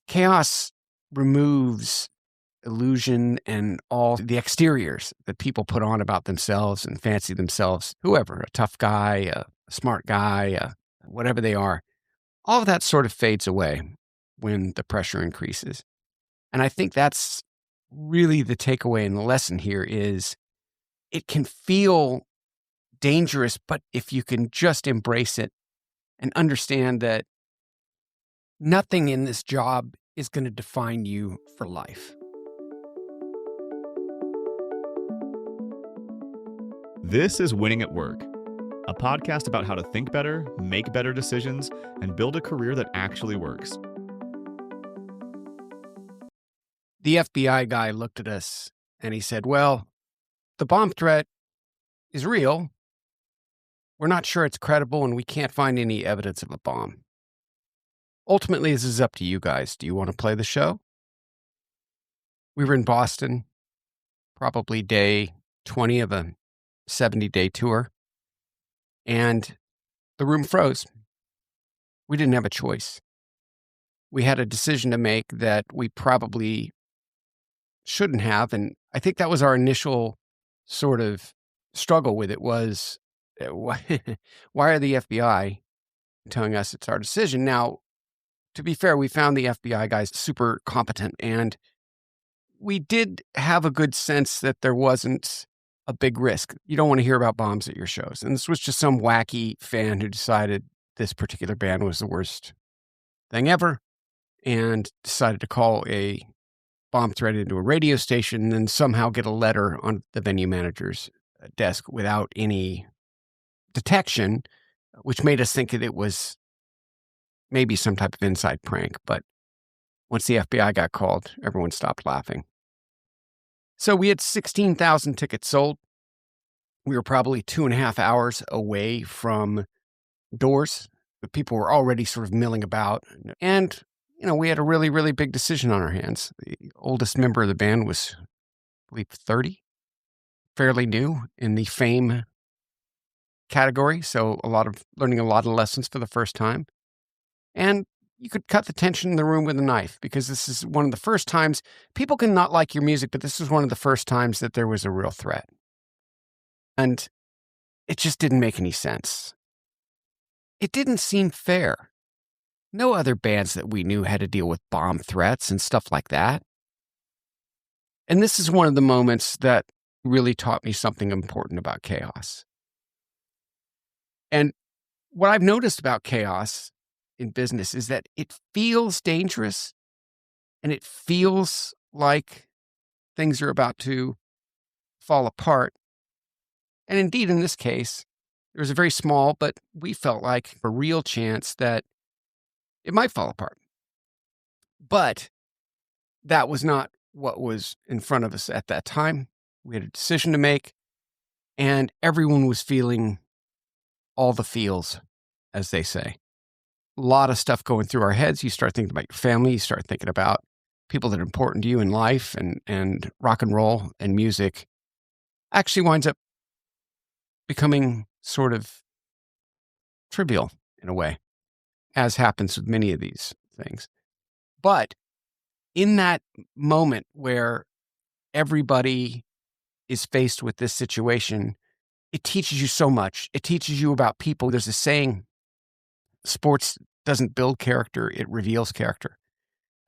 Chaos removes illusion and all the exteriors that people put on about themselves and fancy themselves, whoever, a tough guy, a smart guy, whatever they are. All of that sort of fades away when the pressure increases. And I think that's really the takeaway and the lesson here is it can feel dangerous, but if you can just embrace it and understand that nothing in this job is going to define you for life. This is Winning at Work, a podcast about how to think better, make better decisions, and build a career that actually works. The FBI guy looked at us and he said, well, the bomb threat is real. We're not sure it's credible and we can't find any evidence of a bomb. Ultimately, this is up to you guys. Do you want to play the show? We were in Boston, probably day 20 of a 70-day tour, and the room froze. We didn't have a choice. We had a decision to make that we probably shouldn't have, and I think that was our initial sort of struggle with it was, why are the FBI telling us it's our decision? Now, to be fair, we found the FBI guys super competent, and we did have a good sense that there wasn't a big risk. You don't want to hear about bombs at your shows. And this was just some wacky fan who decided this particular band was the worst thing ever and decided to call a bomb threat into a radio station and then somehow get a letter on the venue manager's desk without any detection, which made us think that it was maybe some type of inside prank. But once the FBI got called, everyone stopped laughing. So we had 16,000 tickets sold. We were probably 2.5 hours away from doors. The people were already sort of milling about. And, we had a really, really big decision on our hands. The oldest member of the band was, I believe, 30, fairly new in the fame category. So learning a lot of lessons for the first time. And you could cut the tension in the room with a knife because this is one of the first times people can not like your music, but this was one of the first times that there was a real threat. And it just didn't make any sense. It didn't seem fair. No other bands that we knew had to deal with bomb threats and stuff like that. And this is one of the moments that really taught me something important about chaos. And what I've noticed about chaos in business is that it feels dangerous and it feels like things are about to fall apart. And indeed, in this case, there was a very small, but we felt like a real chance that it might fall apart. But that was not what was in front of us at that time. We had a decision to make, and everyone was feeling all the feels, as they say. A lot of stuff going through our heads. You start thinking about your family. You start thinking about people that are important to you in life, and rock and roll and music actually winds up becoming sort of trivial in a way, as happens with many of these things. But in that moment where everybody is faced with this situation, it teaches you so much. It teaches you about people. There's a saying, sports doesn't build character, it reveals character.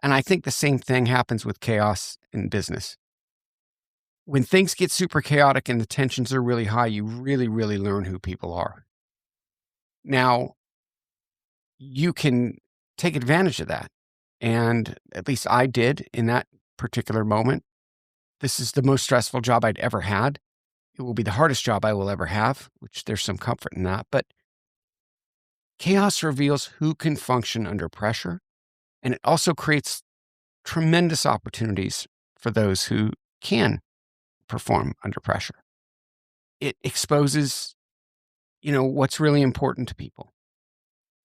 And I think the same thing happens with chaos in business. When things get super chaotic and the tensions are really high, you really, really learn who people are. Now, you can take advantage of that. And at least I did in that particular moment. This is the most stressful job I'd ever had. It will be the hardest job I will ever have, which there's some comfort in that. But chaos reveals who can function under pressure. And it also creates tremendous opportunities for those who can perform under pressure. It exposes, what's really important to people.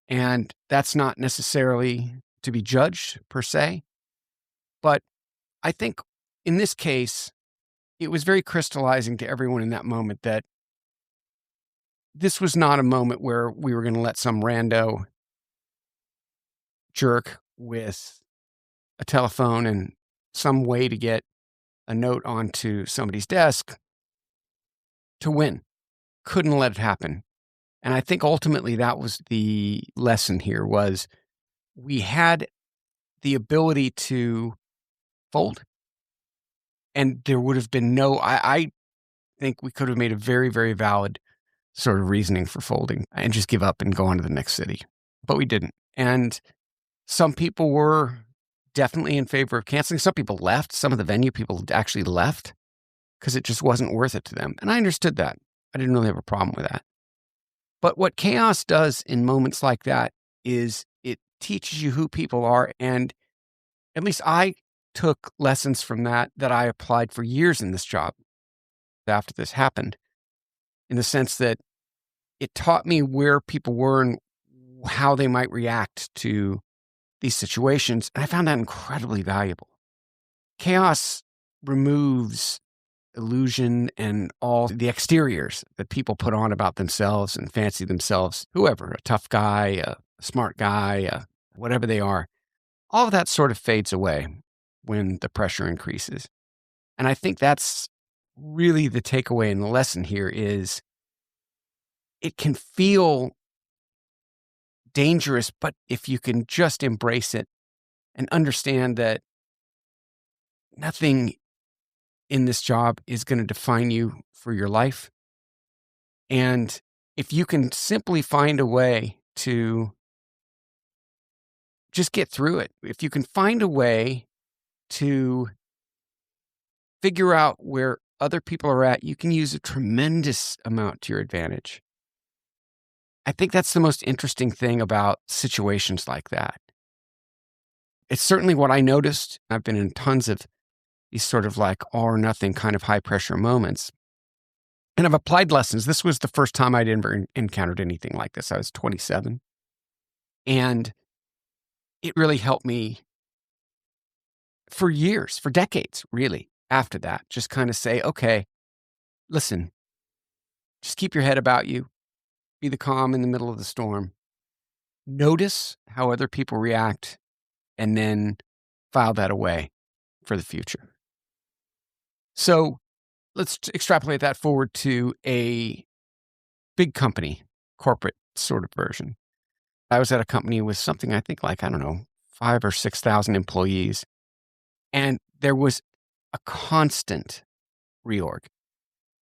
And that's not necessarily to be judged per se. But I think in this case, it was very crystallizing to everyone in that moment that this was not a moment where we were going to let some rando jerk with a telephone and some way to get a note onto somebody's desk to win. Couldn't let it happen. And I think ultimately that was the lesson here was we had the ability to fold. And there would have been I think we could have made a very, very valid sort of reasoning for folding and just give up and go on to the next city. But we didn't. And some people were definitely in favor of canceling. Some people left. Some of the venue people actually left because it just wasn't worth it to them. And I understood that. I didn't really have a problem with that. But what chaos does in moments like that is it teaches you who people are. And at least I took lessons from that I applied for years in this job after this happened, in the sense that it taught me where people were and how they might react to these situations. And I found that incredibly valuable. Chaos removes illusion and all the exteriors that people put on about themselves and fancy themselves, whoever, a tough guy, a smart guy, whatever they are. All of that sort of fades away when the pressure increases. And I think that's really the takeaway and the lesson here is it can feel dangerous, but if you can just embrace it and understand that nothing in this job is going to define you for your life. And if you can simply find a way to just get through it, if you can find a way to figure out where other people are at, you can use a tremendous amount to your advantage. I think that's the most interesting thing about situations like that. It's certainly what I noticed. I've been in tons of these sort of like all or nothing kind of high pressure moments. And I've applied lessons. This was the first time I'd ever encountered anything like this. I was 27. And it really helped me for years, for decades, really, after that. Just kind of say, okay, listen, just keep your head about you. Be the calm in the middle of the storm. Notice how other people react and then file that away for the future. So let's extrapolate that forward to a big company, corporate sort of version. I was at a company with something, I think like, 5,000 or 6,000 employees. And there was a constant reorg.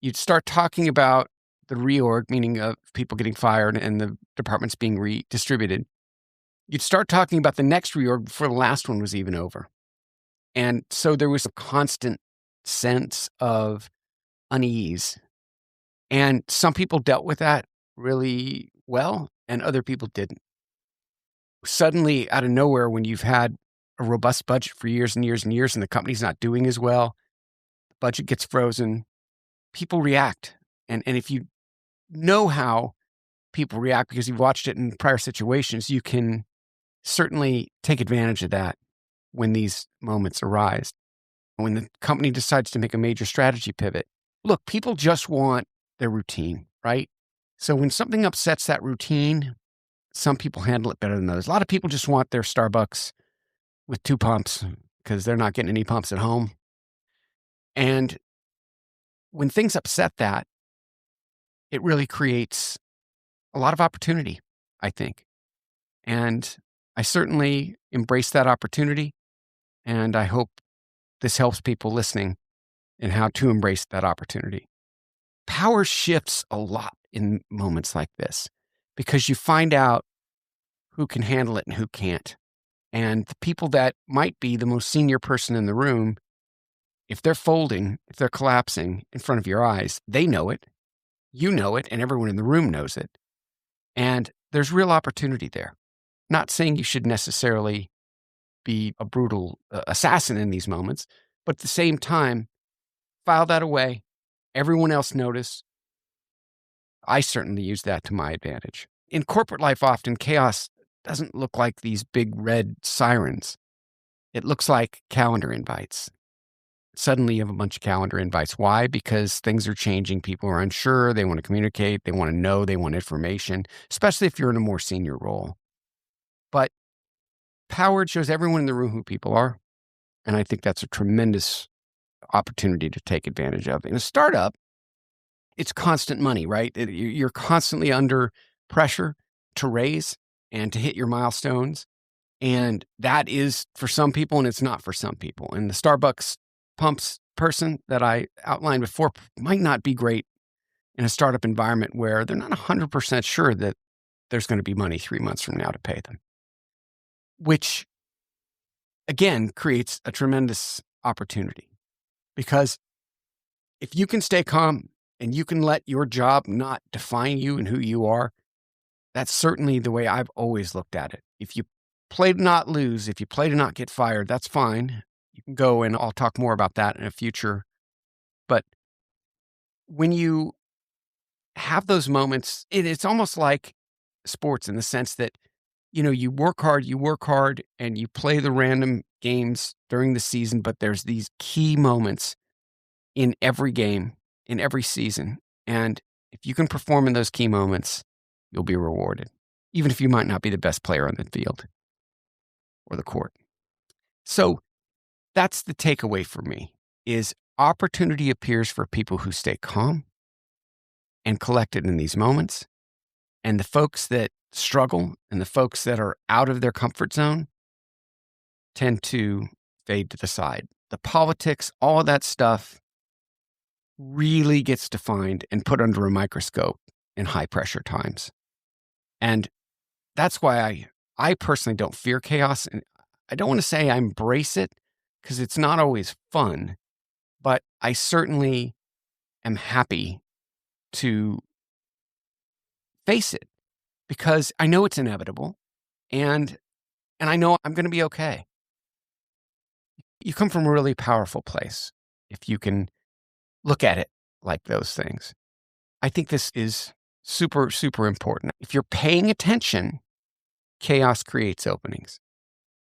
You'd start talking about the reorg, meaning of people getting fired and the departments being redistributed. You'd start talking about the next reorg before the last one was even over. And so there was a constant sense of unease. And some people dealt with that really well, and other people didn't. Suddenly, out of nowhere, when you've had a robust budget for years and years and years, and the company's not doing as well, the budget gets frozen, people react. And if you know how people react because you've watched it in prior situations, you can certainly take advantage of that when these moments arise. When the company decides to make a major strategy pivot, look, people just want their routine, right? So when something upsets that routine, some people handle it better than others. A lot of people just want their Starbucks with 2 pumps because they're not getting any pumps at home. And when things upset that, it really creates a lot of opportunity, I think. And I certainly embrace that opportunity. And I hope this helps people listening in how to embrace that opportunity. Power shifts a lot in moments like this because you find out who can handle it and who can't. And the people that might be the most senior person in the room, if they're folding, if they're collapsing in front of your eyes, they know it, you know it, and everyone in the room knows it. And there's real opportunity there. Not saying you should necessarily be a brutal assassin in these moments, but at the same time, file that away. Everyone else notice. I certainly use that to my advantage. In corporate life, often chaos doesn't look like these big red sirens. It looks like calendar invites. Suddenly you have a bunch of calendar invites. Why? Because things are changing. People are unsure. They want to communicate. They want to know. They want information, especially if you're in a more senior role. But power shows everyone in the room who people are. And I think that's a tremendous opportunity to take advantage of. In a startup, it's constant money, right? You're constantly under pressure to raise and to hit your milestones. And that is for some people, and it's not for some people. And the Starbucks pumps person that I outlined before might not be great in a startup environment where they're not 100% sure that there's going to be money 3 months from now to pay them, which again creates a tremendous opportunity. Because if you can stay calm and you can let your job not define you and who you are, that's certainly the way I've always looked at it. If you play to not lose, if you play to not get fired, that's fine. You can go, and I'll talk more about that in a future. But when you have those moments, it's almost like sports in the sense that, you work hard, and you play the random games during the season, but there's these key moments in every game, in every season. And if you can perform in those key moments, you'll be rewarded, even if you might not be the best player on the field or the court. So that's the takeaway for me, is opportunity appears for people who stay calm and collected in these moments. And the folks that struggle and the folks that are out of their comfort zone tend to fade to the side. The politics, all of that stuff really gets defined and put under a microscope in high pressure times. And that's why I personally don't fear chaos. And I don't want to say I embrace it, because it's not always fun, but I certainly am happy to face it, because I know it's inevitable, and I know I'm going to be okay. You come from a really powerful place if you can look at it like those things. I think this is super, super important. If you're paying attention, chaos creates openings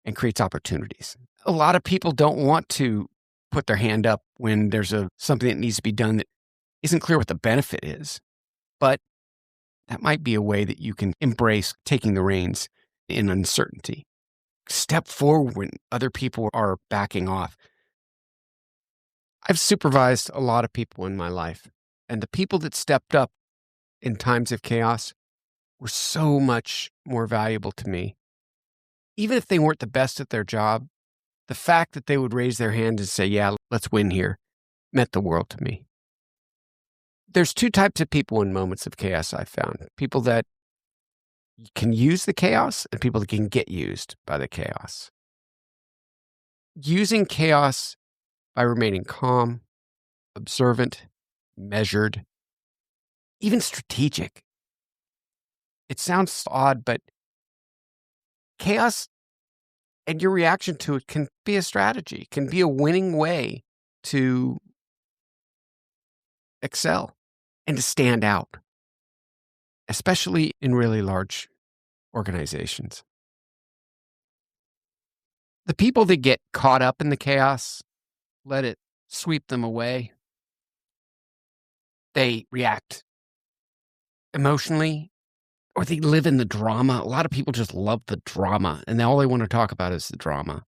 and creates opportunities. A lot of people don't want to put their hand up when there's something that needs to be done that isn't clear what the benefit is. But that might be a way that you can embrace taking the reins in uncertainty. Step forward when other people are backing off. I've supervised a lot of people in my life, and the people that stepped up in times of chaos were so much more valuable to me. Even if they weren't the best at their job, the fact that they would raise their hand and say, yeah, let's win here, meant the world to me. There's two types of people in moments of chaos, I've found. People that can use the chaos and people that can get used by the chaos. Using chaos by remaining calm, observant, measured, even strategic. It sounds odd, but chaos and your reaction to it can be a strategy, can be a winning way to excel and to stand out, especially in really large organizations. The people that get caught up in the chaos, let it sweep them away. They react emotionally, or they live in the drama. A lot of people just love the drama, and all they want to talk about is the drama.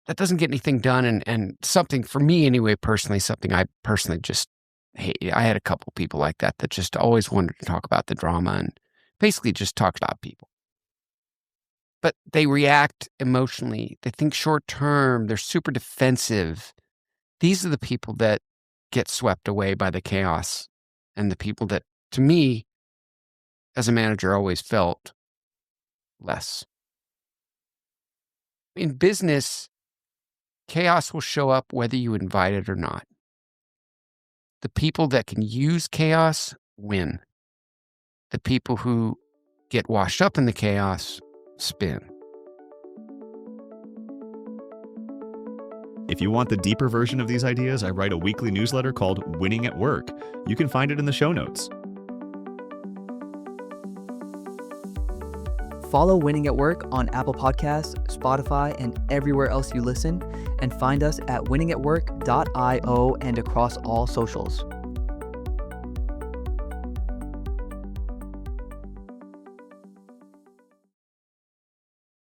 That doesn't get anything done, and something, for me anyway, personally, something I personally just hate. I had a couple people like that just always wanted to talk about the drama and basically just talk about people. But they react emotionally. They think short term. They're super defensive. These are the people that get swept away by the chaos, and the people that, to me, as a manager, always felt less. In business, chaos will show up whether you invite it or not. The people that can use chaos win. The people who get washed up in the chaos spin. If you want the deeper version of these ideas, I write a weekly newsletter called Winning at Work. You can find it in the show notes. Follow Winning at Work on Apple Podcasts, Spotify, and everywhere else you listen, and find us at winningatwork.io and across all socials.